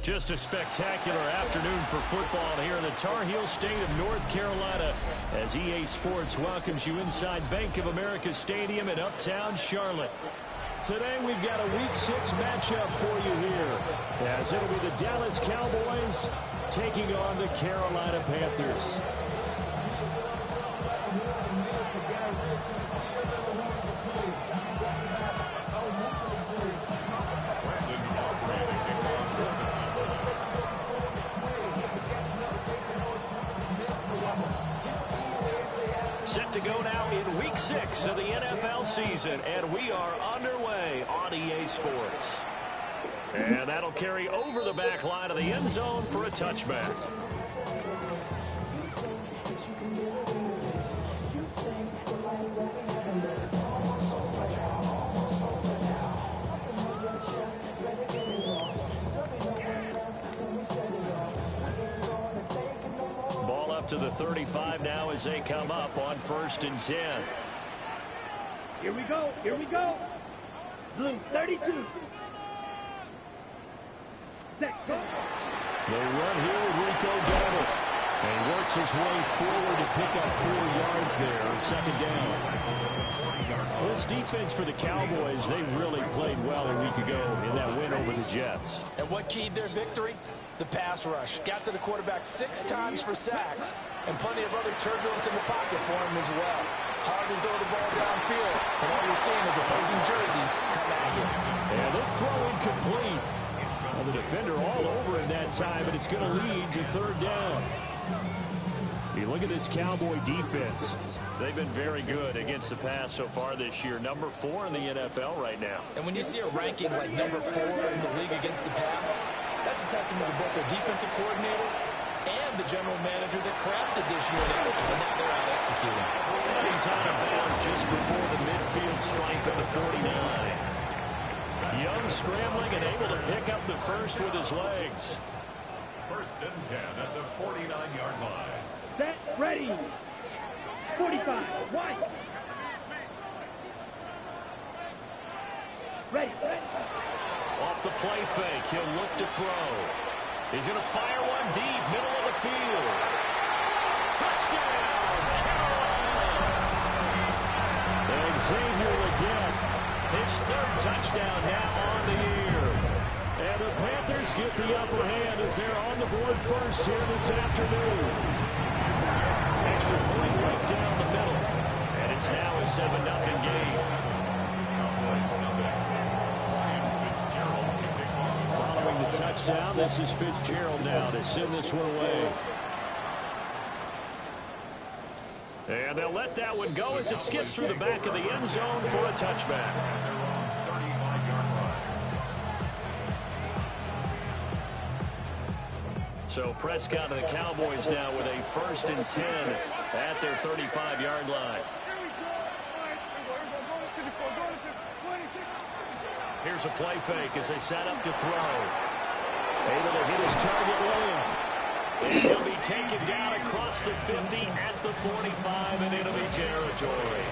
Just a spectacular afternoon for football here in the Tar Heel state of North Carolina as EA Sports welcomes you inside Bank of America Stadium in Uptown Charlotte. Today we've got a Week 6 matchup for you here as it'll be the Dallas Cowboys taking on the Carolina Panthers. Set to go now in Week 6 of the NFL season, and we are underway on EA Sports. And that'll carry over the back line of the end zone for a touchback. Ball up to the 35 now as they come up on 1st and 10. Here we go. Here we go. Blue 32. Set, go. They run here with Rico Dowdle. And he works his way forward to pick up 4 yards there on 2nd down. Well, this defense for the Cowboys, they really played well a week ago in that win over the Jets. And what keyed their victory? The pass rush. Got to the quarterback 6 times for sacks, and plenty of other turbulence in the pocket for him as well. Hard to throw the ball downfield, and all you're seeing is opposing jerseys come at you. And this throw incomplete. Well, the defender all over him that time, and it's going to lead to 3rd down. You look at this Cowboy defense. They've been very good against the pass so far this year. Number 4 in the NFL right now. And when you see a ranking like number 4 in the league against the pass, that's a testament to both their defensive coordinator and the general manager that crafted this unit, and now they're out executing. And he's out of bounds just before the midfield stripe of the 49. Young scrambling and able to pick up the first with his legs. 1st and 10 at the 49-yard line. Set, ready. 45. Wide. Ready. Off the play fake, he'll look to throw. He's going to fire one deep, middle of the field. Touchdown, Carolina! And Xavier again. His 3rd touchdown now on the year. And the Panthers get the upper hand as they're on the board first here this afternoon. Extra point right down the middle. And it's now a 7-0 game. Following the touchdown, this is Fitzgerald now to send this one away. And they'll let that one go as it skips through the back of the end zone for a touchback. So Prescott and the Cowboys now with a 1st and 10 at their 35-yard line. Here's a play fake as they set up to throw. Able to hit his target Williams. And he'll be taken down across the 50 at the 45 and enemy territory.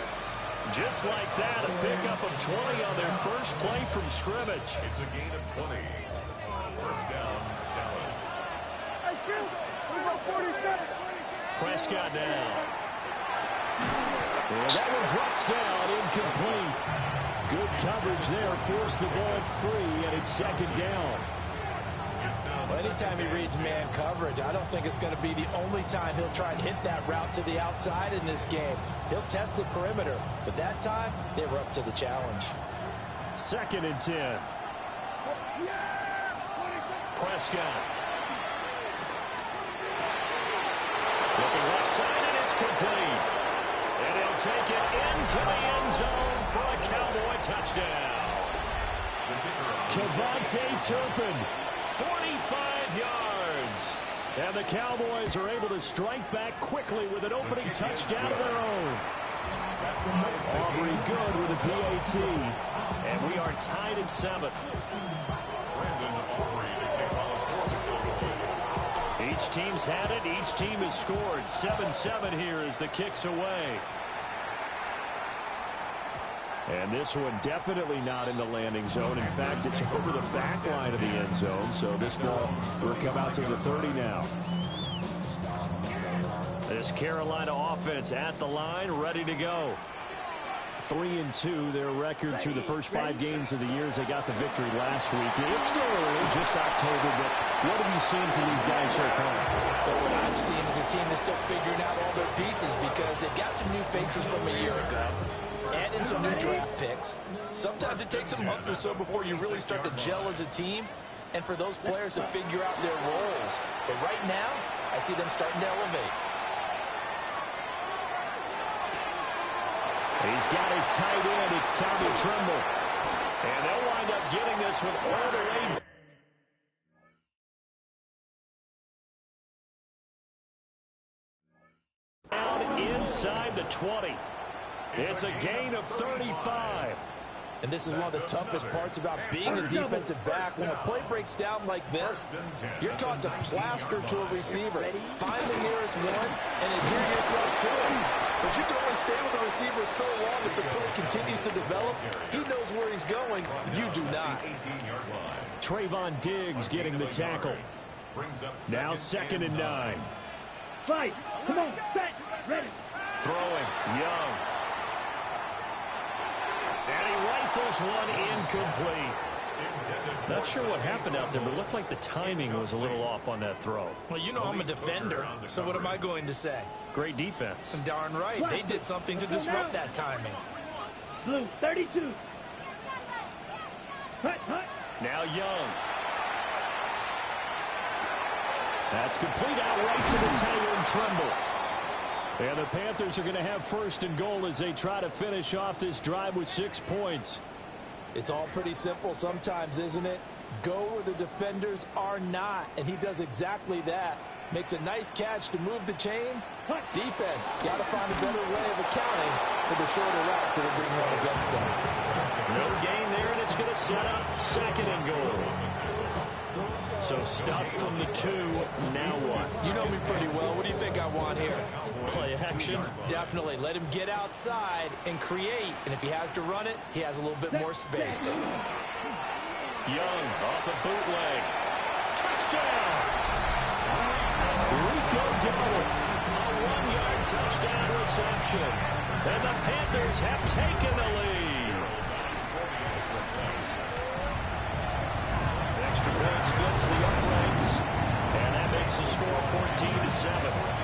Just like that, a pickup of 20 on their first play from scrimmage. It's a gain of 20. 1st down, Dallas. Prescott now. And that one drops down, incomplete. Good coverage there, forced the ball free, and it's 2nd down. Well, anytime he reads man coverage, I don't think it's going to be the only time he'll try and hit that route to the outside in this game. He'll test the perimeter, but that time, they were up to the challenge. 2nd and 10. Prescott. Looking left side, and it's complete. And he'll take it into the end zone for a Cowboy touchdown. Kevontae Turpin, 45 yards. And the Cowboys are able to strike back quickly with an opening touchdown of their own. Aubrey good with a PAT. And we are tied at 7. Each team's had it. Each team has scored. 7-7 here as the kick's away. And this one definitely not in the landing zone. In fact, it's over the back line of the end zone. So this ball will come out to the 30 now. This Carolina offense at the line, ready to go. 3-2, their record through the first 5 games of the year as they got the victory last week. It's still early, just October, but what have you seen from these guys so far? Well, what I've seen is a team that's still figuring out all their pieces because they've got some new faces from a year ago. Add in some new draft picks. Sometimes it takes a month or so before you really start to gel as a team and for those players to figure out their roles. But right now, I see them starting to elevate. He's got his tight end. It's Tommy Tremble. And they'll wind up getting this one all the way down inside the 20. It's a gain of 35. And this is one of the toughest parts about being a defensive back. When a play breaks down like this, you're taught to plaster to a receiver. Find the nearest one and adhere yourself to it. But you can only stay with the receiver so long if the play continues to develop. He knows where he's going. You do not. Trayvon Diggs getting the tackle. Now 2nd and 9. Fight. Come on. Set. Ready. Throwing. Young. And he rifles one incomplete. Not sure what happened out there, but it looked like the timing was a little off on that throw. Well, you know I'm a defender, so what am I going to say? Great defense. Darn right. They did something to disrupt that timing. Blue, 32. Hut, hut. Now Young. That's complete out right to the Taylor and Tremble. And the Panthers are going to have 1st and goal as they try to finish off this drive with 6 points. It's all pretty simple sometimes, isn't it? Go where the defenders are not, and he does exactly that. Makes a nice catch to move the chains. Defense, got to find a better way of accounting for the shorter routes that are being run against them. No gain there, and it's going to set up 2nd and goal. So stuff from the 2, now what? You know me pretty well. What do you think I want here? Play action. Definitely. Let him get outside and create. And if he has to run it, he has a little bit more space. Young off a bootleg. Touchdown! Rico Dowdle. A 1-yard touchdown reception. And the Panthers have taken the lead. Extra point splits the uprights. And that makes the score 14-7.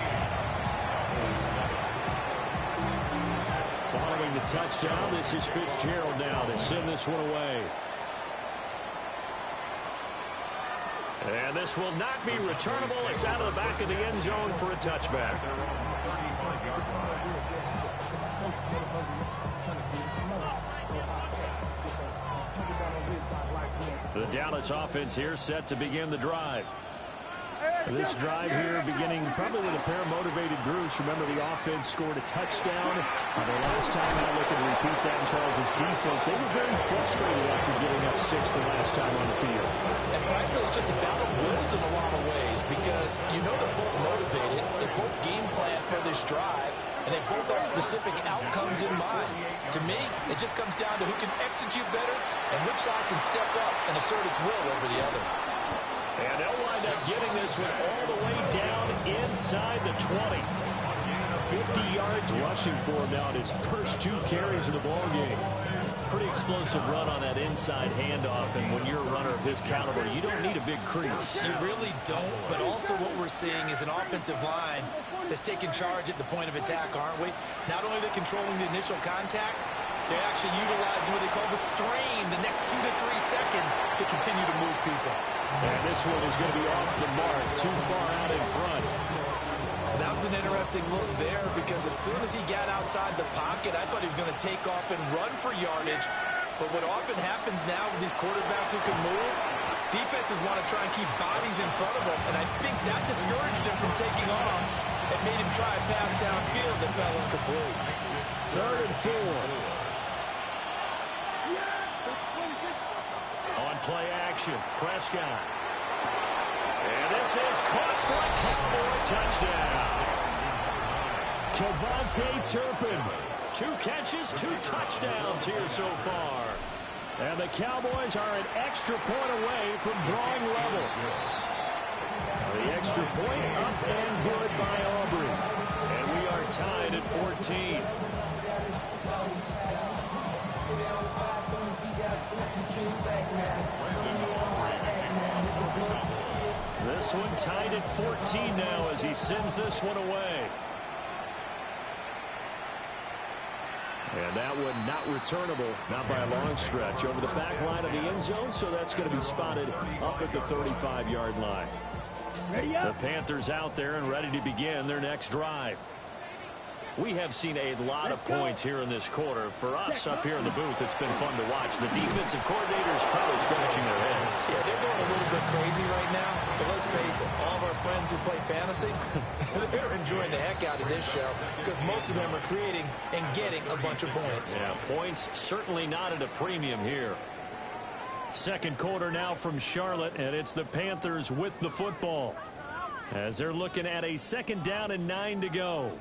Following the touchdown, this is Fitzgerald now to send this one away. And this will not be returnable. It's out of the back of the end zone for a touchback. The Dallas offense here set to begin the drive. This drive here beginning probably with a pair of motivated groups. Remember, the offense scored a touchdown. The last time out, looking to repeat that in Charles' defense. They were very frustrated after giving up 6 the last time on the field. And frankly, it's just a battle of wills in a lot of ways because you know they're both motivated. They both game plan for this drive, and they both have specific outcomes in mind. To me, it just comes down to who can execute better and which side can step up and assert its will over the other. And they'll wind up getting this one all the way down inside the 20. 50 yards rushing for him now in his first 2 carries of the ball game. Pretty explosive run on that inside handoff, and when you're a runner of his caliber, you don't need a big crease. You really don't, but also what we're seeing is an offensive line that's taking charge at the point of attack, aren't we? Not only are they controlling the initial contact, they're actually utilizing what they call the strain the next 2 to 3 seconds to continue to move people. And this one is going to be off the mark, too far out in front. That was an interesting look there because as soon as he got outside the pocket, I thought he was going to take off and run for yardage. But what often happens now with these quarterbacks who can move, defenses want to try and keep bodies in front of them. And I think that discouraged him from taking off and made him try a pass downfield that fell incomplete. 3rd and 4. On play action, Prescott. And this is caught for a Cowboy touchdown. Kevontae Turpin, 2 catches, 2 touchdowns here so far. And the Cowboys are an extra point away from drawing level. The extra point up and good by Aubrey. And we are tied at 14. This one tied at 14 now as he sends this one away. And that one not returnable, not by a long stretch, over the back line of the end zone, so that's going to be spotted up at the 35-yard line. The Panthers out there and ready to begin their next drive. We have seen a lot of points here in this quarter. For us up here in the booth, it's been fun to watch. The defensive coordinators probably scratching their heads. Yeah, they're going a little bit crazy right now. But let's face it, all of our friends who play fantasy, they're enjoying the heck out of this show because most of them are creating and getting a bunch of points. Yeah, points certainly not at a premium here. Second quarter now from Charlotte, and it's the Panthers with the football as they're looking at a 2nd down and 9 to go.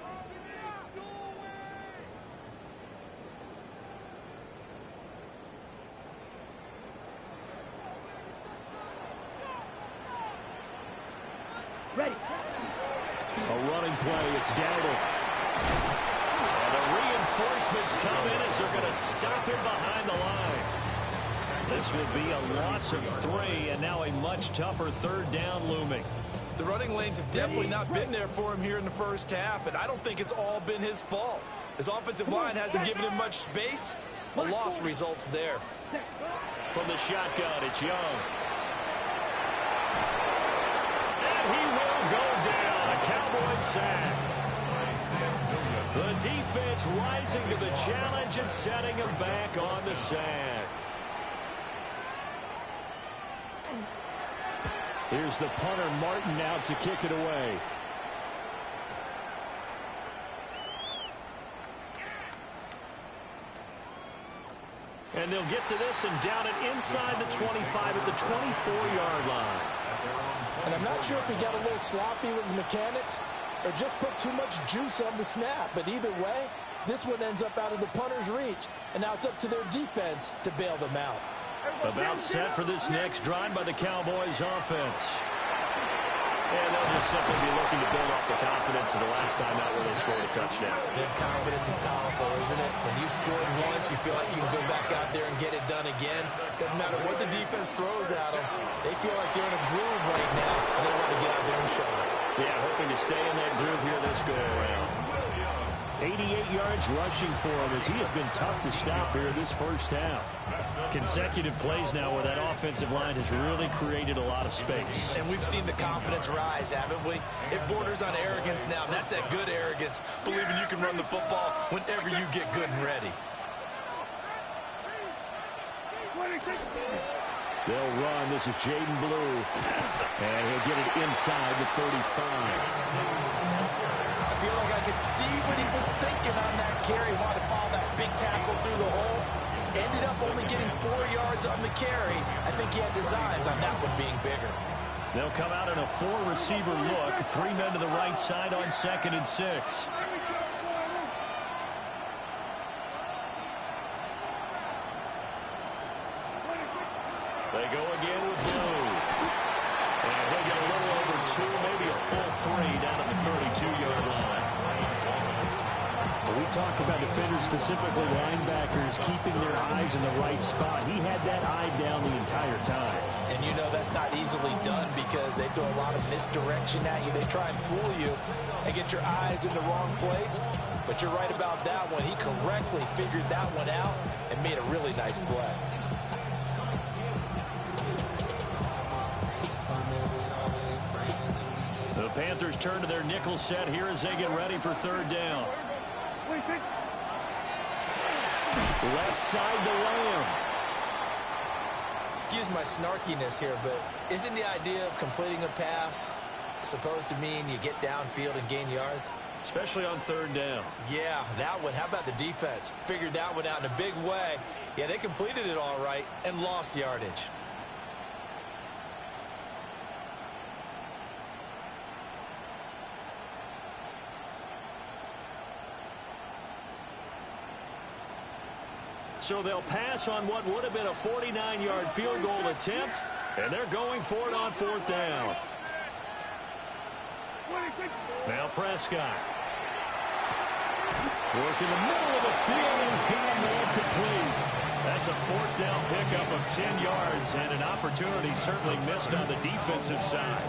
Ready. A running play. It's Dowdle. And the reinforcements come in as they're going to stop him behind the line. This will be a loss of 3, and now a much tougher 3rd down looming. The running lanes have definitely not been there for him here in the first half, and I don't think it's all been his fault. His offensive line hasn't given him much space. A loss results there. From the shotgun, it's Young. And he will go down. A Cowboys sack. The defense rising to the challenge and setting him back on the sack. Here's the punter, Martin, out to kick it away. And they'll get to this and down it inside the 25 at the 24-yard line. And I'm not sure if he got a little sloppy with his mechanics or just put too much juice on the snap. But either way, this one ends up out of the punter's reach. And now it's up to their defense to bail them out. About set for this next drive by the Cowboys offense. And they'll just simply be looking to build off the confidence of the last time out where they scored a touchdown. Then confidence is powerful, isn't it? When you've scored once, you feel like you can go back out there and get it done again. Doesn't matter what the defense throws at them. They feel like they're in a groove right now, and they want to get out there and show it. Yeah, hoping to stay in that groove here this go-around. 88 yards rushing for him as he has been tough to stop here this first half. Consecutive plays now where that offensive line has really created a lot of space. And we've seen the confidence rise, haven't we? It borders on arrogance now, and that's that good arrogance, believing you can run the football whenever you get good and ready. They'll run. This is Jaden Blue. And he'll get it inside the 35. I feel like I could see what he was thinking on that carry. Wanted to follow that big tackle through the hole. Ended up only getting 4 yards on the carry. I think he had designs on that one being bigger. They'll come out in a 4-receiver look. 3 men to the right side on 2nd and 6. They go again with Blue. And he'll get a little over 2, maybe a full 3 down at the 32-yard line. We talk about defenders, specifically linebackers, keeping their eyes in the right spot. He had that eye down the entire time. And you know that's not easily done because they throw a lot of misdirection at you. They try and fool you and get your eyes in the wrong place. But you're right about that one. He correctly figured that one out and made a really nice play. The Panthers turn to their nickel set here as they get ready for 3rd down. Left side to Lamb. Excuse my snarkiness here, but isn't the idea of completing a pass supposed to mean you get downfield and gain yards? Especially on 3rd down. Yeah, that one. How about the defense? Figured that one out in a big way. Yeah, they completed it all right and lost yardage. So they'll pass on what would have been a 49-yard field goal attempt, and they're going for it on 4th down. Now Prescott. Working the middle of the field, and he's got him complete. That's a 4th down pickup of 10 yards, and an opportunity certainly missed on the defensive side.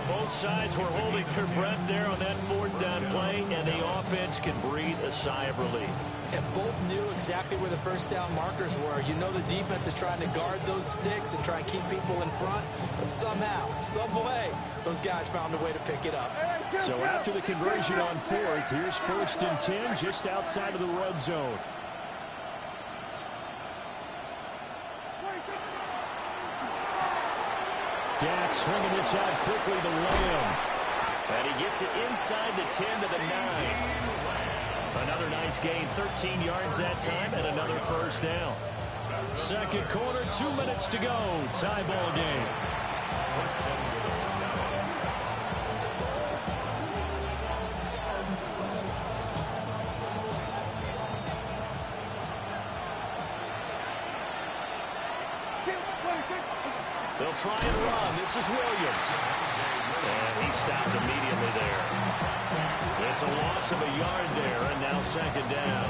Both sides were holding their breath there on that 4th down play, and the offense can breathe a sigh of relief. And both knew exactly where the first down markers were. You know the defense is trying to guard those sticks and try and keep people in front, but somehow, some way, those guys found a way to pick it up. So after the conversion on 4th, here's 1st and 10 just outside of the red zone. Dak swinging this out quickly to Lamb. And he gets it inside the 10 to the 9. Another nice gain, 13 yards that time, and another 1st down. Second quarter, 2 minutes to go. Tie ball game. They'll try and run. This is Williams. And he stopped immediately there. It's a loss of a yard there, and now 2nd down.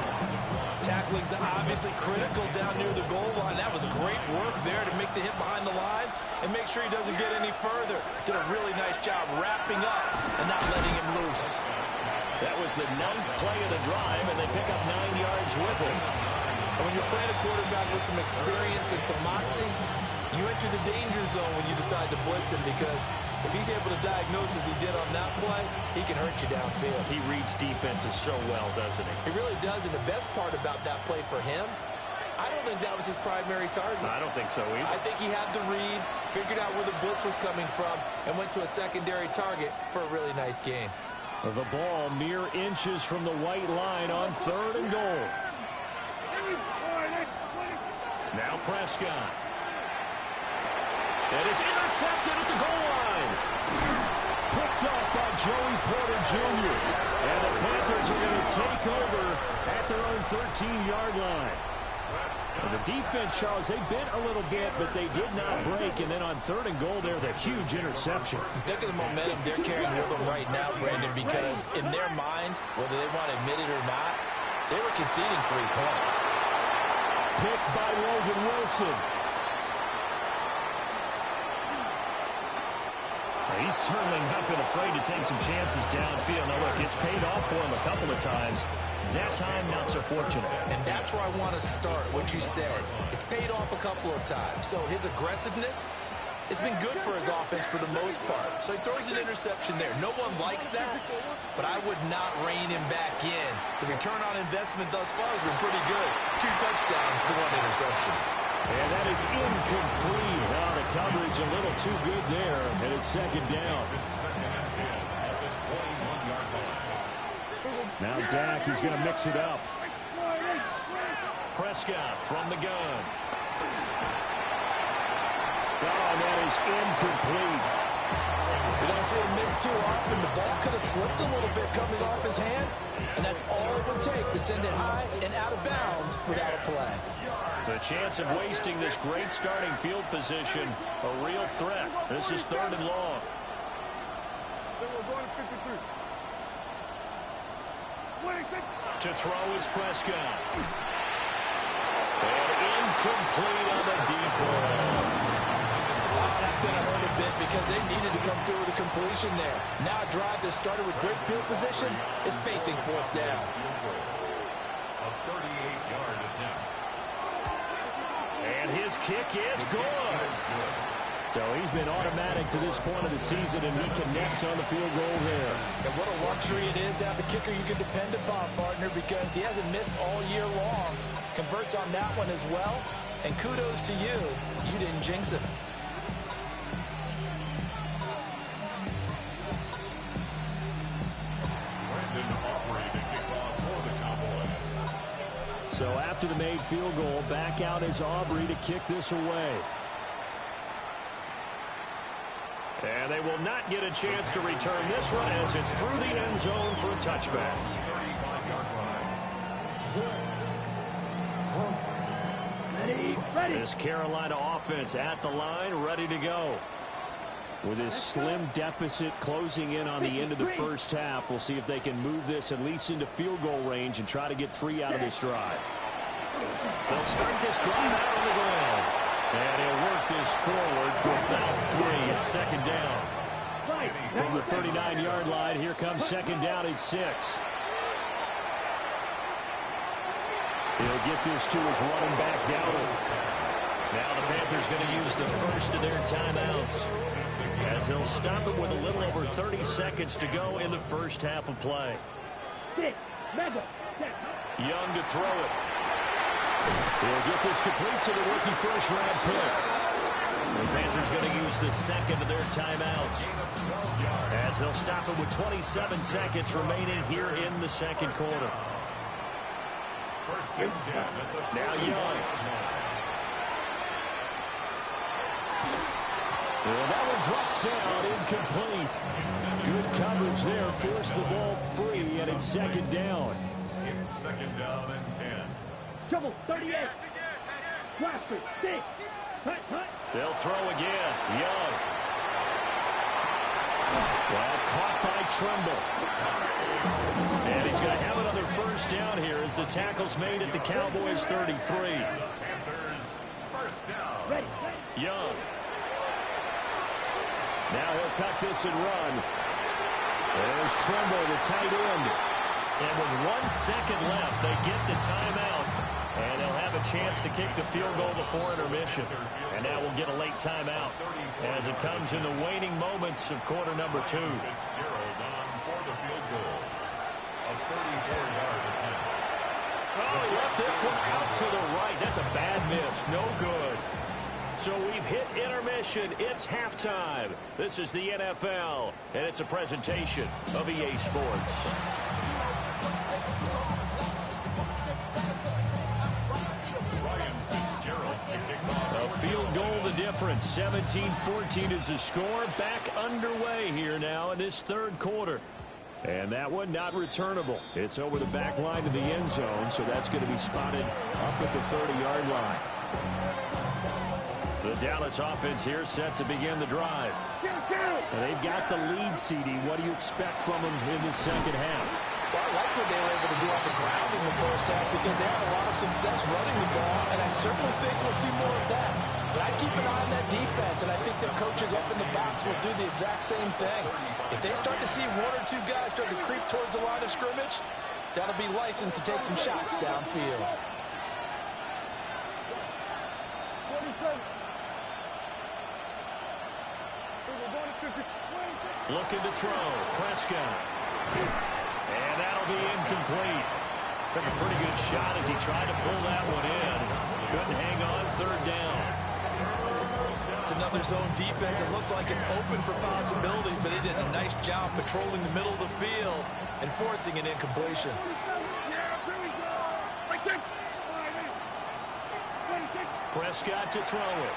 Tackling's obviously critical down near the goal line. That was great work there to make the hit behind the line and make sure he doesn't get any further. Did a really nice job wrapping up and not letting him loose. That was the 9th play of the drive, and they pick up 9 yards with it. And when you're playing a quarterback with some experience and some moxie, you enter the danger zone when you decide to blitz him, because if he's able to diagnose as he did on that play, he can hurt you downfield. He reads defenses so well, doesn't he? He really does, and the best part about that play for him, I don't think that was his primary target. I don't think so either. I think he had the read, figured out where the blitz was coming from, and went to a secondary target for a really nice gain. The ball mere inches from the white line on 3rd and goal. Now Prescott. And it's intercepted at the goal line. Picked off by Joey Porter Jr. And the Panthers are going to take over at their own 13-yard line. And the defense, Charles, they bent a little bit, but they did not break. And then on 3rd and goal there, the huge interception. Think of the momentum they're carrying with them right now, Brandon, because in their mind, whether they want to admit it or not, they were conceding 3 points. Picked by Logan Wilson. He's certainly not been afraid to take some chances downfield. Now, look, it's paid off for him a couple of times. That time, not so fortunate. And that's where I want to start, what you said. It's paid off a couple of times. So his aggressiveness has been good for his offense for the most part. So he throws an interception there. No one likes that, but I would not rein him back in. The return on investment thus far has been pretty good. 2 touchdowns to 1 interception. And that is incomplete. Now the coverage a little too good there, and it's 2nd down. Now Dak, he's going to mix it up. Prescott from the gun. Oh, that is incomplete. You don't see him miss too often. The ball could have slipped a little bit coming off his hand, and that's all it would take to send it high and out of bounds without a play. The chance of wasting this great starting field position, a real threat. This is 3rd and long. To throw is Prescott. And incomplete on the deep ball. Oh, that's going to hurt a bit because they needed to come through with a completion there. Now a drive that started with great field position is facing 4th down. A 38-yard attempt. And his kick is good. So he's been automatic to this point of the season, and he connects on the field goal there. And what a luxury it is to have a kicker you can depend upon, partner, because he hasn't missed all year long. Converts on that one as well. And kudos to you. You didn't jinx him. So after the made field goal, back out is Aubrey to kick this away. And they will not get a chance to return this one as it's through the end zone for a touchback. This Carolina offense at the line, ready to go. With this slim deficit closing in on the end of the first half, we'll see if they can move this at least into field goal range and try to get 3 out of this drive. They'll start this drive out on the ground. And he'll work this forward for about 3 at second down. From the 39-yard line, here comes second down at 6. He'll get this to his running back, Dowdle. Now the Panthers going to use the first of their timeouts, as they'll stop it with a little over 30 seconds to go in the first half of play. Young to throw it. He'll get this complete to the rookie first-round pick. The Panthers going to use the second of their timeouts, as they'll stop it with 27 seconds remaining here in the second quarter. Now Young. And that one drops down, incomplete. Good coverage there, forced the ball free, and it's second down. It's second down and 10. Trouble, 38. Blaster, 6. Hut, hut. They'll throw again. Young. Well, caught by Tremble. And he's going to have another first down here as the tackle's made at the Cowboys' 33. Panthers, first down. Ready. Young. Now he'll tuck this and run. There's Tremble, the tight end. And with 1 second left, they get the timeout. And they'll have a chance to kick the field goal before intermission. And now we'll get a late timeout as it comes in the waning moments of quarter number 2. Fitzgerald on for the field goal. A 34-yard attempt. Oh, he left this one out to the right. That's a bad miss. No good. So we've hit intermission. It's halftime. This is the NFL, and it's a presentation of EA Sports. Ryan Fitzgerald to kick off. A field goal the difference. 17-14 is the score. Back underway here now in this third quarter. And that one not returnable. It's over the back line to the end zone, so that's going to be spotted up at the 30-yard line. The Dallas offense here set to begin the drive. And they've got the lead, CD. What do you expect from them in the second half? Well, I like what they were able to do on the ground in the first half because they had a lot of success running the ball, and I certainly think we'll see more of that. But I keep an eye on that defense, and I think their coaches up in the box will do the exact same thing. If they start to see 1 or 2 guys start to creep towards the line of scrimmage, that'll be licensed to take some shots downfield. Looking to throw. Prescott. And that'll be incomplete. Took a pretty good shot as he tried to pull that one in. Couldn't hang on, third down. It's another zone defense. It looks like it's open for possibilities, but they did a nice job patrolling the middle of the field and forcing an incompletion. Prescott to throw it.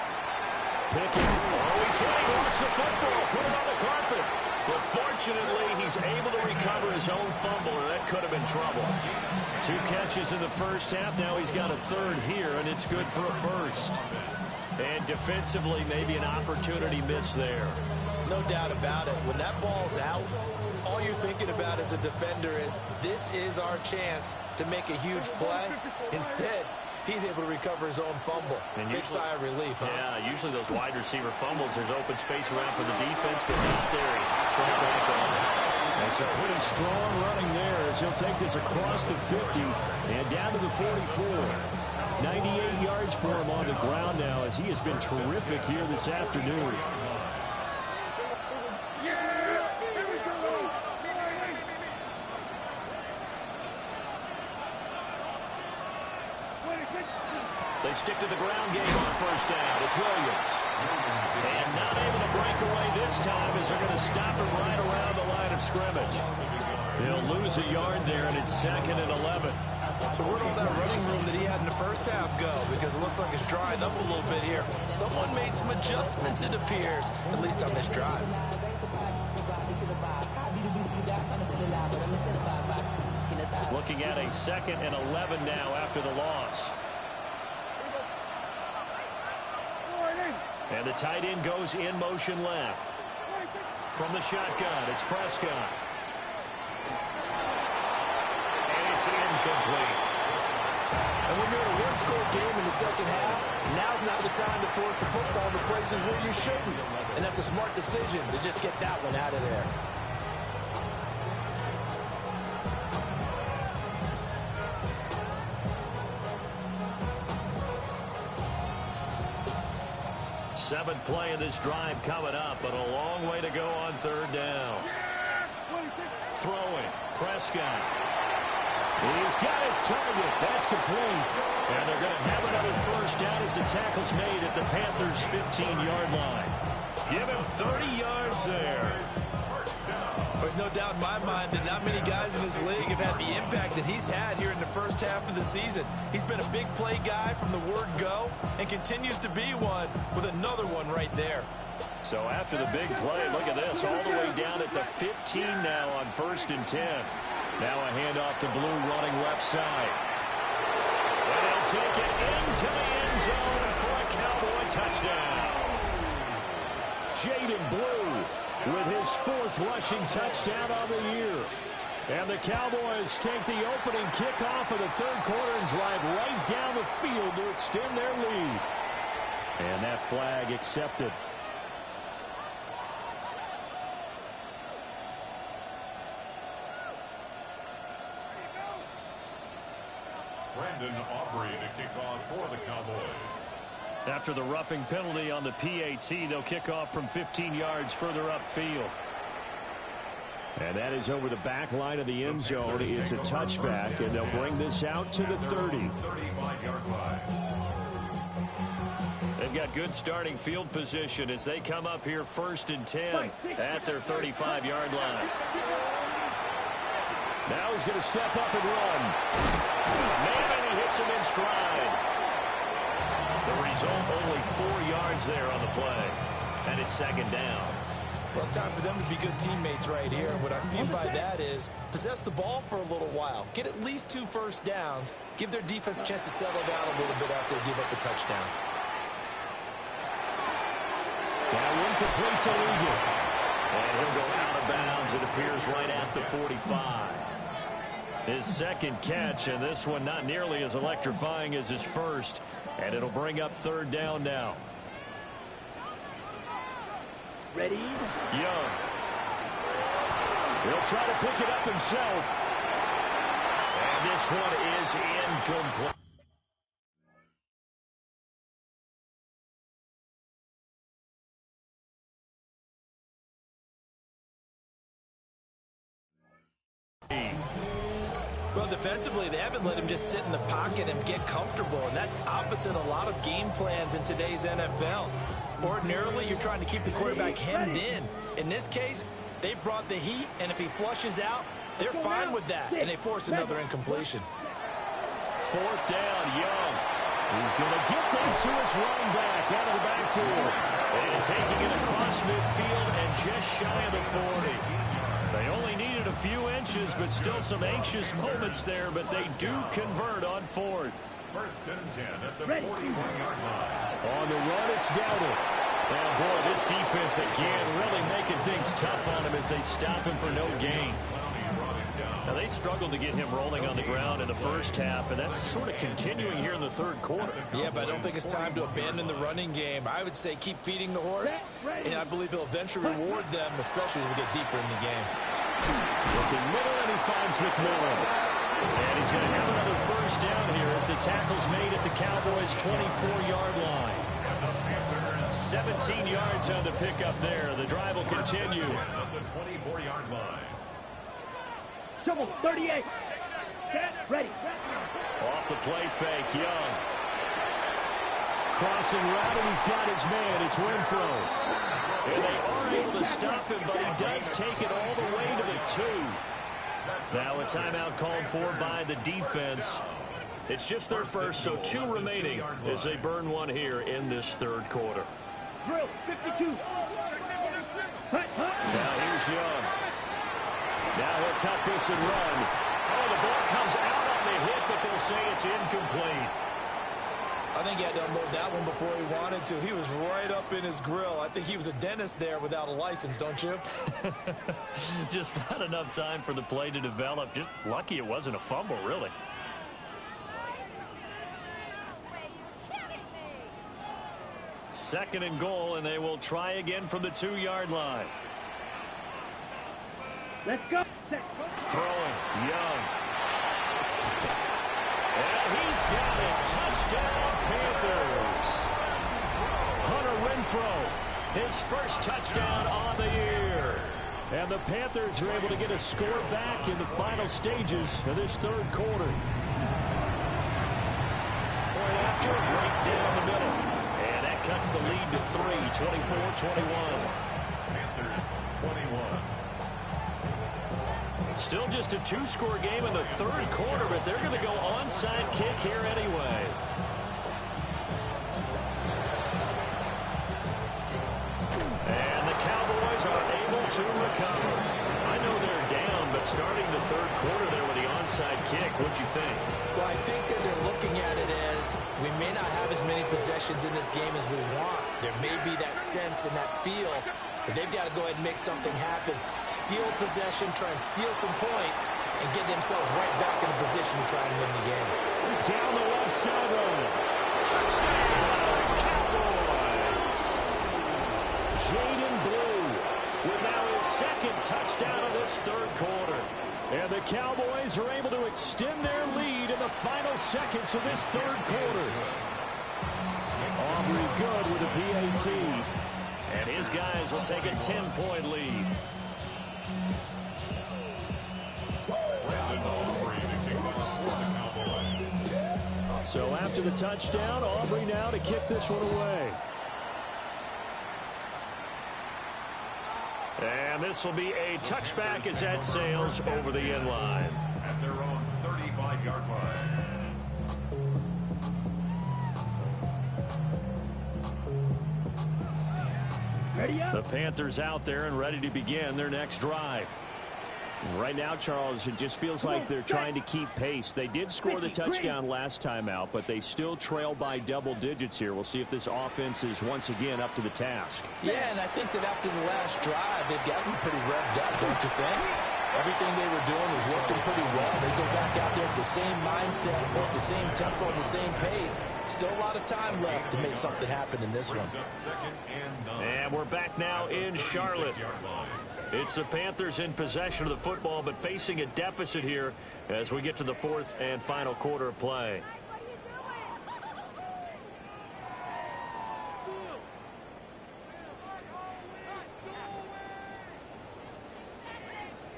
Pickett. Oh, he's hit. He lost the football. Put it on the carpet. But fortunately, he's able to recover his own fumble, or that could have been trouble. 2 catches in the first half. Now he's got a third here, and it's good for a first. And defensively, maybe an opportunity miss there. No doubt about it. When that ball's out, all you're thinking about as a defender is, this is our chance to make a huge play. Instead, he's able to recover his own fumble. And big sigh of relief, huh? Yeah, usually those wide receiver fumbles, there's open space around for the defense, but not there. He hops right back on. And some pretty strong running there as he'll take this across the 50 and down to the 44. 98 yards for him on the ground now as he has been terrific here this afternoon. They stick to the ground game on first down. It's Williams. And not able to break away this time as they're going to stop it right around the line of scrimmage. They'll lose a yard there, and it's 2nd and 11. So where'd all that running room that he had in the first half go? Because it looks like it's drying up a little bit here. Someone made some adjustments, it appears, at least on this drive. Looking at a 2nd and 11 now after the loss. And the tight end goes in motion left. From the shotgun, it's Prescott. And it's incomplete. And when you're in a one-score game in the second half, now's not the time to force the football to places where you shouldn't. And that's a smart decision to just get that one out of there. Seventh play of this drive coming up, but a long way to go on third down. Throwing, Prescott. He's got his target. That's complete. And they're going to have another first down as the tackle's made at the Panthers' 15-yard line. Give him 30 yards there. There's no doubt in my mind that not many guys in this league have had the impact that he's had here in the first half of the season. He's been a big play guy from the word go and continues to be one with another one right there. So after the big play, look at this, all the way down at the 15 now on 1st and 10. Now a handoff to Blue running left side. And he'll take it into the end zone for a Cowboy touchdown. Jaden Blue with his 4th rushing touchdown on the year. And the Cowboys take the opening kickoff of the third quarter and drive right down the field to extend their lead. And that flag accepted. Brandon Aubrey to kick off for the Cowboys. After the roughing penalty on the PAT, they'll kick off from 15 yards further upfield. And that is over the back line of the end zone. It's a touchback, and they'll bring this out to the 30. 35-yard line. They've got good starting field position as they come up here 1st and 10 at their 35-yard line. Now he's going to step up and run. Man, and he hits him in stride. The result, only 4 yards there on the play. And it's 2nd down. Well, it's time for them to be good teammates right here. And what I mean by that is possess the ball for a little while. Get at least 2 first downs. Give their defense a chance to settle down a little bit after they give up the touchdown. Now incomplete to Ligon. And he'll go out of bounds, it appears, right at the 45. His 2nd catch, and this one not nearly as electrifying as his first. And it'll bring up 3rd down now. Ready? Young. He'll try to pick it up himself. And this one is incomplete. Well, defensively, they haven't let him just sit in the pocket and get comfortable, and that's opposite a lot of game plans in today's NFL. Ordinarily, you're trying to keep the quarterback hemmed in. In this case, they brought the heat, and if he flushes out, they're fine with that, and they force another incompletion. 4th down, Young. He's going to get that to his running back out of the backfield. And taking it across midfield and just shy of the 40. They only needed a few inches, but still some anxious moments there, but they do convert on 4th. 1st and 10 at the 41-yard line. On the run, it's Dowdle. And boy, this defense again really making things tough on him as they stop him for no gain. Now, they struggled to get him rolling on the ground in the first half, and that's sort of continuing here in the third quarter. Yeah, but I don't think it's time to abandon the running game. I would say keep feeding the horse, and I believe he'll eventually reward them, especially as we get deeper in the game. Looking middle, and he finds McMillan. And he's going to have another first down here as the tackle's made at the Cowboys' 24-yard line. 17 yards on the pickup there. The drive will continue. At the 24-yard line. Shovel 38. Set. Ready. Off the play fake, Young. Crossing route, and he's got his man. It's Renfro. And they are able to stop him, but he does take it all the way to the 2. Now a timeout called for by the defense. It's just their first, so 2 remaining as they burn one here in this third quarter. Drill 52. Now here's Young. Now he'll tuck this and run. Oh, the ball comes out on the hit, but they'll say it's incomplete. I think he had to unload that one before he wanted to. He was right up in his grill. I think he was a dentist there without a license, don't you? Just not enough time for the play to develop. Just lucky it wasn't a fumble, really. Second and goal, and they will try again from the 2-yard line. Let's go. Throwing, Young. And he's got it. Touchdown, Panthers. Hunter Renfrow, his first touchdown on the year. And the Panthers are able to get a score back in the final stages of this third quarter. Point after, right down the middle. And that cuts the lead to 3, 24-21. Panthers 21. Still just a 2-score game in the third quarter, but they're going to go onside kick here anyway. And the Cowboys are able to recover. I know they're down, but starting the third quarter there with the onside kick, what'd you think? Well, I think that they're looking at it as we may not have as many possessions in this game as we want. There may be that sense and that feel that they've got to go ahead and make something happen. Steal possession, try and steal some points, and get themselves right back in a position to try and win the game. Down the left sideline. Touchdown, Cowboys! Jaden Blue with now his second touchdown of this third quarter. And the Cowboys are able to extend their lead in the final seconds of this third quarter. Aubrey good with a PAT. And his guys will take a 10-point lead. So after the touchdown, Aubrey now to kick this one away. And this will be a touchback as that sails over the end line. At their own 35-yard line. Ready up. The Panthers out there and ready to begin their next drive. Right now, Charles, it just feels like they're trying to keep pace. They did score the touchdown last time out, but they still trail by double digits here. We'll see if this offense is once again up to the task. Yeah, and I think that after the last drive, they've gotten pretty revved up, don't you think? Everything they were doing was working pretty well. They go back out there with the same mindset, with the same tempo, and the same pace. Still a lot of time left to make something happen in this one. And we're back now in Charlotte. It's the Panthers in possession of the football, but facing a deficit here as we get to the fourth and final quarter of play.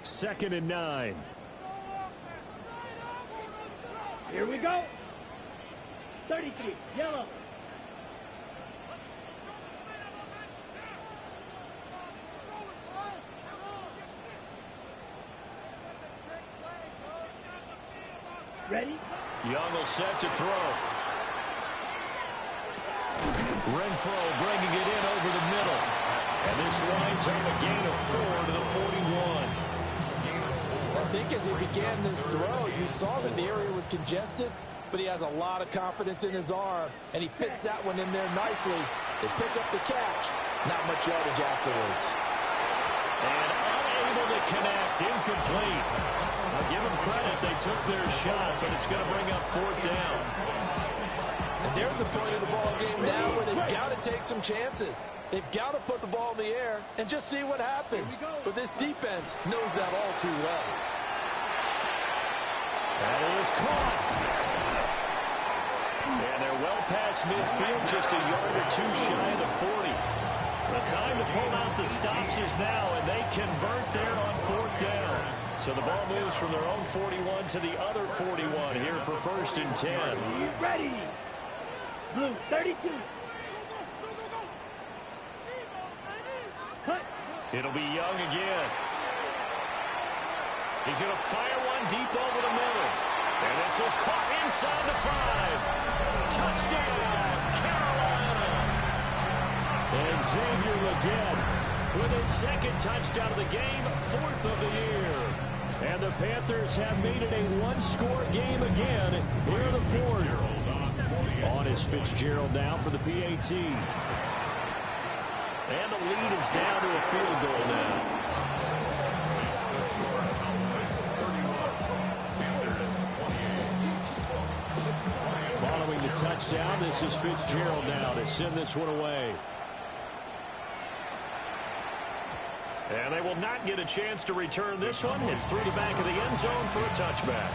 Second and 9. Here we go. 33, yellow. Ready? Young will set to throw. Renfrow bringing it in over the middle. And this winds up a gain of 4 to the 41. I think as he began this throw, you saw that the area was congested, but he has a lot of confidence in his arm, and he fits that one in there nicely. They pick up the catch. Not much yardage afterwards. And unable to connect, incomplete. I'll give them credit, they took their shot, but it's going to bring up fourth down. And there's the point of the ball game now where they've got to take some chances. They've got to put the ball in the air and just see what happens. But this defense knows that all too well. That is caught. And they're well past midfield, just a yard or two shy of the 40. The time to pull out the stops is now, and they convert there on fourth down. So the ball moves from their own 41 to the other 41 here for first and 10. Ready. Blue, 32. Cut. It'll be Young again. He's going to fire one deep over the middle. And this is caught inside the 5. Touchdown, Carolina. And Xavier Legette with his second touchdown of the game, 4th of the year. And the Panthers have made it a one-score game again here in the fourth. On is Fitzgerald now for the PAT. And the lead is down to a field goal now. Following the touchdown, this is Fitzgerald now to send this one away. And they will not get a chance to return this one. It's through the back of the end zone for a touchback.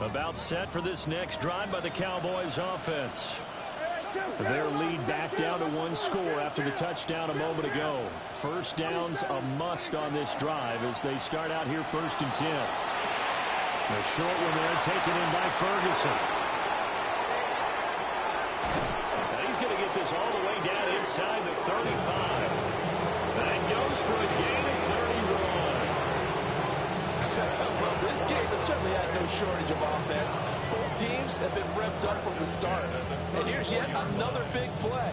About set for this next drive by the Cowboys offense. Their lead back down to one score after the touchdown a moment ago. First down's a must on this drive as they start out here 1st and 10. The short one there taken in by Ferguson. Now he's going to get this all the way down inside the 35. That goes for a gain of 31. Well, this game has certainly had no shortage of offense. Both teams have been revved up from the start. And here's yet another big play.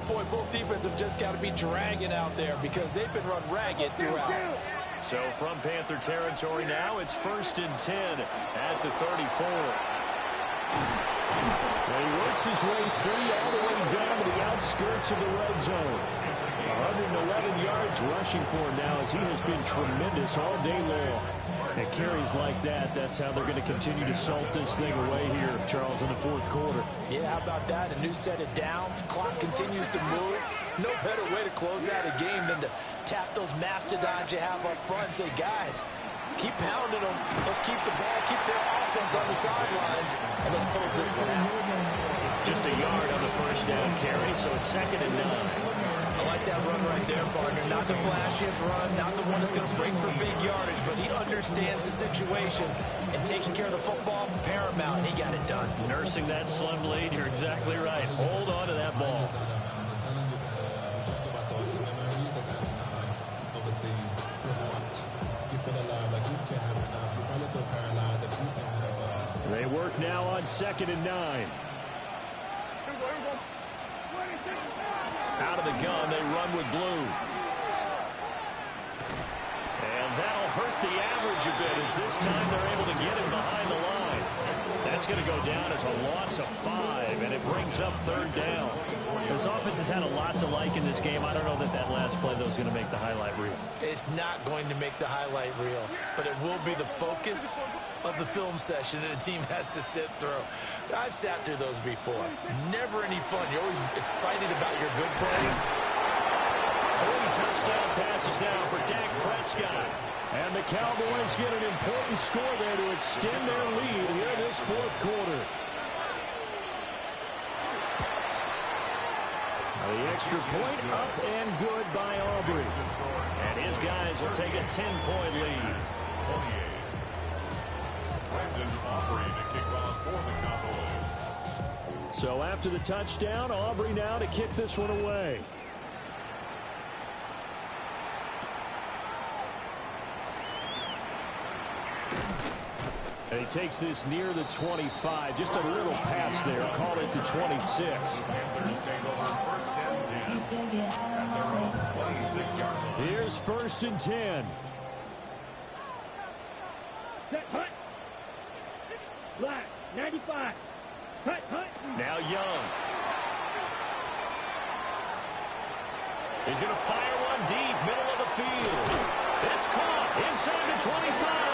Boy, both defenses have just got to be dragging out there because they've been run ragged throughout. So from Panther territory now, it's 1st and 10 at the 34. He works his way free all the way down to the outskirts of the red zone. 111 yards rushing for him now as he has been tremendous all day long. And carries like that, that's how they're going to continue to salt this thing away here, Charles, in the 4th quarter. Yeah, how about that? A new set of downs. Clock continues to move. No better way to close out a game than to tap those mastodons you have up front and say, guys, keep pounding them. Let's keep the ball, keep their offense on the sidelines, and let's close this one out. Just a yard on the first down carry, so it's 2nd and 9. I like that run right there, partner. Not the flashiest run, not the one that's going to break for big yardage, but he understands the situation, and taking care of the football, paramount, and he got it done. Nursing that slim lead, you're exactly right. Hold on to that ball. They work now on 2nd and 9. Out of the gun, they run with blue. And that'll hurt the average a bit as this time they're able to get him behind the line. That's going to go down as a loss of 5, and it brings up 3rd down. This offense has had a lot to like in this game. I don't know that last play, though, is going to make the highlight reel. It's not going to make the highlight reel, but it will be the focus of the film session that the team has to sit through. I've sat through those before. Never any fun. You're always excited about your good plays. 3 touchdown passes now for Dak Prescott. And the Cowboys get an important score there to extend their lead here this 4th quarter. The extra point up and good by Aubrey. And his guys will take a 10-point lead. So after the touchdown, Aubrey now to kick this one away. And he takes this near the 25. Just a little pass there. Call it the 26. Here's 1st and 10. Set, hunt. Black, 95. Hunt, hunt. Now Young. He's going to fire one deep, middle of the field. It's caught inside the 25.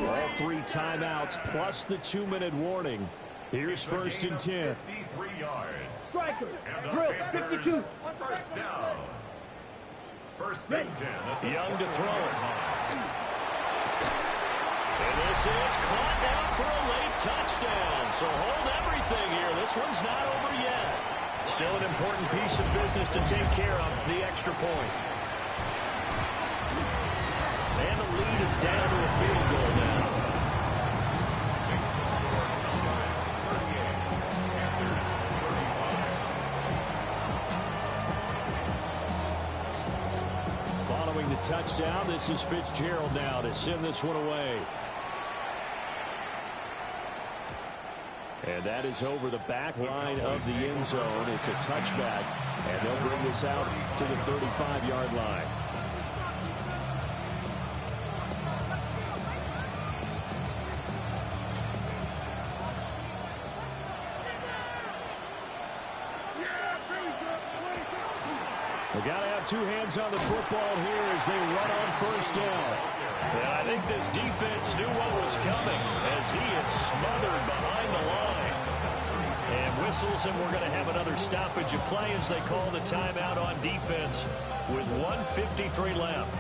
All 3 timeouts plus the 2-minute warning. Here's 1st and 10. 53 yards. Striker. And the Drill. Panthers, 52. first down. First and 10. Young to throw it. And this is caught now for a late touchdown. So hold everything here. This one's not over yet. Still an important piece of business to take care of, the extra point. And the lead is down to a field goal now. Makes the score Cowboys 38, Panthers 35. Following the touchdown, this is Fitzgerald now to send this one away. And that is over the back line of the end zone. It's a touchback, and they'll bring this out to the 35-yard line. They got to have two hands on the football here as they run on first down. And I think this defense knew what was coming as he is smothered behind the line. And whistles, and we're going to have another stoppage of play as they call the timeout on defense with 1:53 left.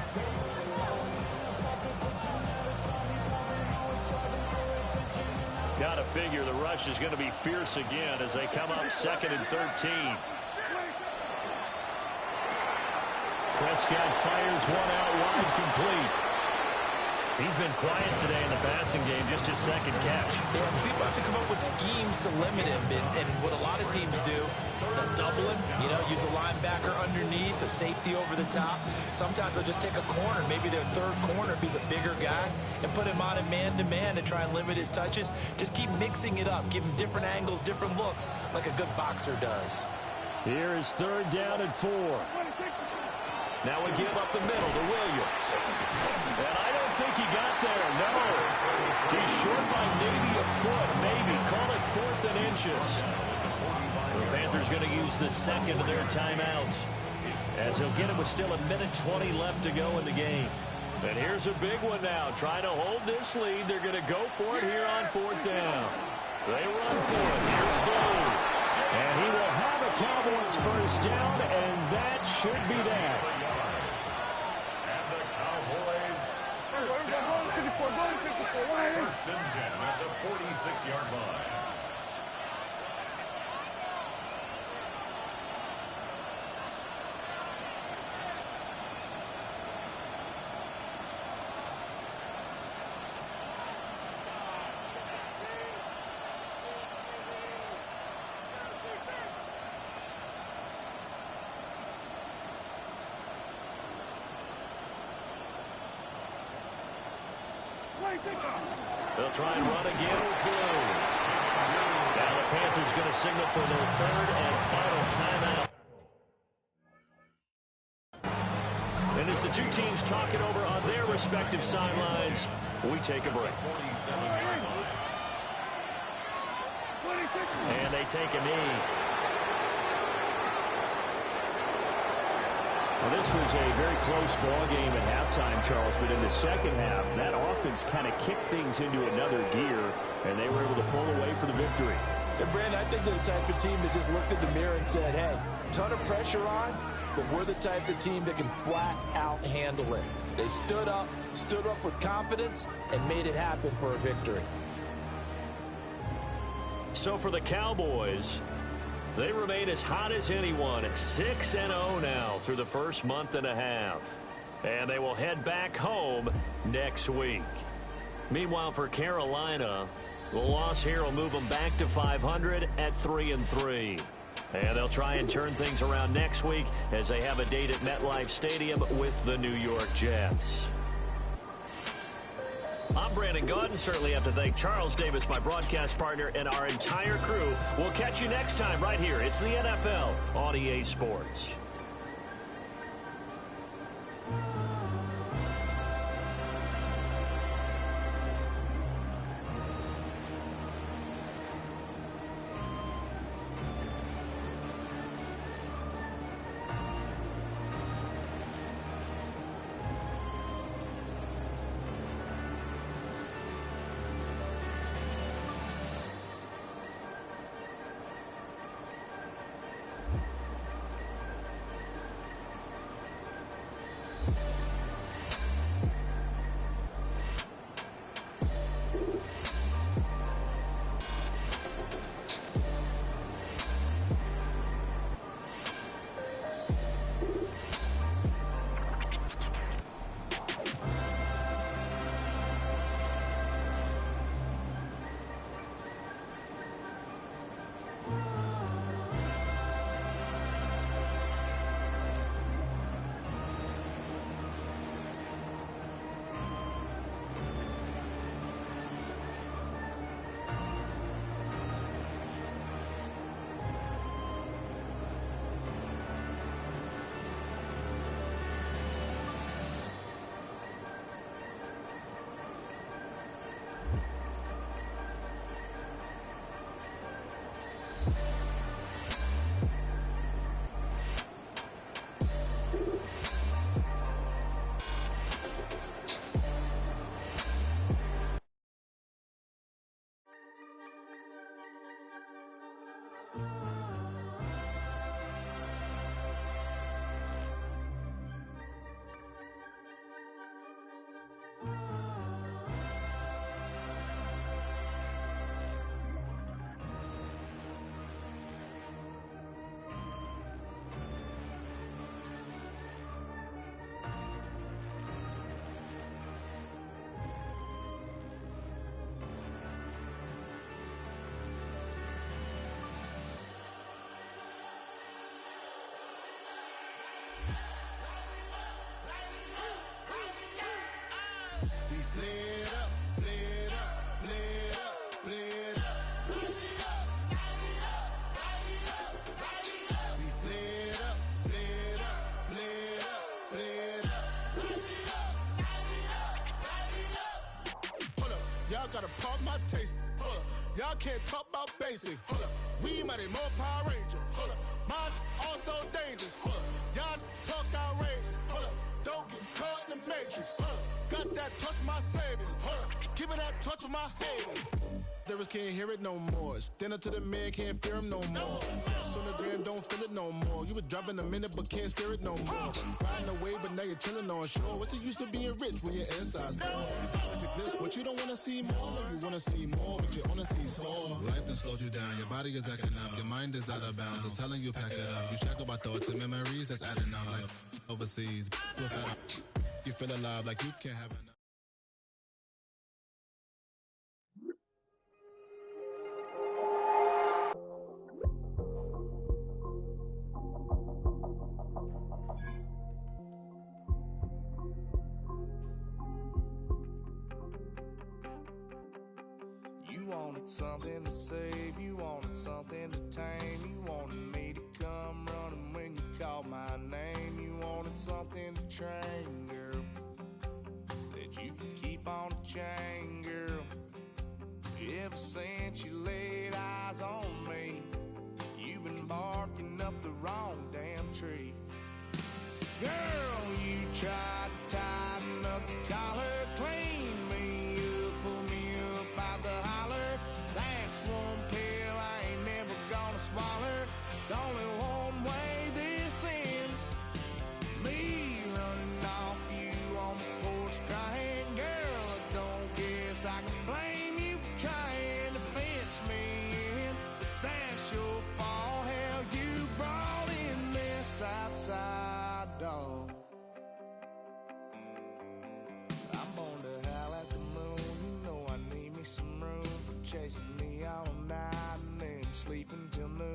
Got to figure the rush is going to be fierce again as they come up 2nd and 13. Prescott fires one out wide, complete. He's been quiet today in the passing game, just his second catch. Yeah, people have to come up with schemes to limit him, and what a lot of teams do, they'll double him, use a linebacker underneath, a safety over the top. Sometimes they'll just take a corner, maybe their third corner if he's a bigger guy, and put him on a man-to-man to try and limit his touches. Just keep mixing it up, give him different angles, different looks, like a good boxer does. Here is 3rd down and 4. Now we give up the middle to Williams. And I don't think he got there, no. He's short by maybe a foot, maybe. Call it 4th and inches. The Panthers going to use the second of their timeouts, as he'll get it with still 1:20 left to go in the game. And here's a big one now. Trying to hold this lead. They're going to go for it here on 4th down. They run for it. Here's Blue. And he will have a Cowboys first down, and that should be that. And the Cowboys first down. First and 10 at the 46-yard line. They'll try and run again with Blue. Now the Panthers going to signal for their 3rd and final timeout. And as the two teams talk it over on their respective sidelines, we take a break. 47-yard line. And they take a knee. Well, this was a very close ball game at halftime, Charles, but in the second half, that offense kind of kicked things into another gear, and they were able to pull away for the victory. And Brandon, I think they're the type of team that just looked in the mirror and said, hey, ton of pressure on, but we're the type of team that can flat out handle it. They stood up with confidence, and made it happen for a victory. So for the Cowboys, they remain as hot as anyone at 6-0 now through the first month and a half. And they will head back home next week. Meanwhile, for Carolina, the loss here will move them back to 500 at 3-3. And they'll try and turn things around next week as they have a date at MetLife Stadium with the New York Jets. I'm Brandon Gaudin. Certainly have to thank Charles Davis, my broadcast partner, and our entire crew. We'll catch you next time right here. It's the NFL on EA Sports. gotta pop my taste. Y'all can't talk about basic. We mighty more Power Ranger. Mine also dangerous. Y'all talk outrageous. Don't get caught in the matrix. Got that touch my savior. Give me that touch of my hater. Lyrics can't hear it no more. Stand up to the man, can't fear him no more. Sonogram don't feel it no more. You were driving a minute but can't steer it no more. Riding away but now you're chilling on shore. What's the use of being rich when your inside's poor? It's a glitch, but you don't wanna see more. You wanna see more, but you wanna see soul. Life done slowed you down. Your body is acting up. Your mind is out of bounds. It's telling you pack it up. You shackle by thoughts and memories that's adding up. Like overseas, you feel alive like you can't have enough. You wanted something to save, you wanted something to tame. You wanted me to come running when you called my name. You wanted something to train, girl, that you could keep on the chain, girl. Ever since you laid eyes on me, you've been barking up the wrong damn tree. Girl, you tried to tighten up the collar, clean me up, pull me up out the holler. That's one pill I ain't never gonna swallow. It's only one way this ends. Me running off you on the porch crying. Girl, I don't guess I can blame you for trying to fence me in. That's your fault, hell, you brought in this outside dog. I'm born to howl at the moon. You know I need me some room for chasing me all night and then sleeping till noon.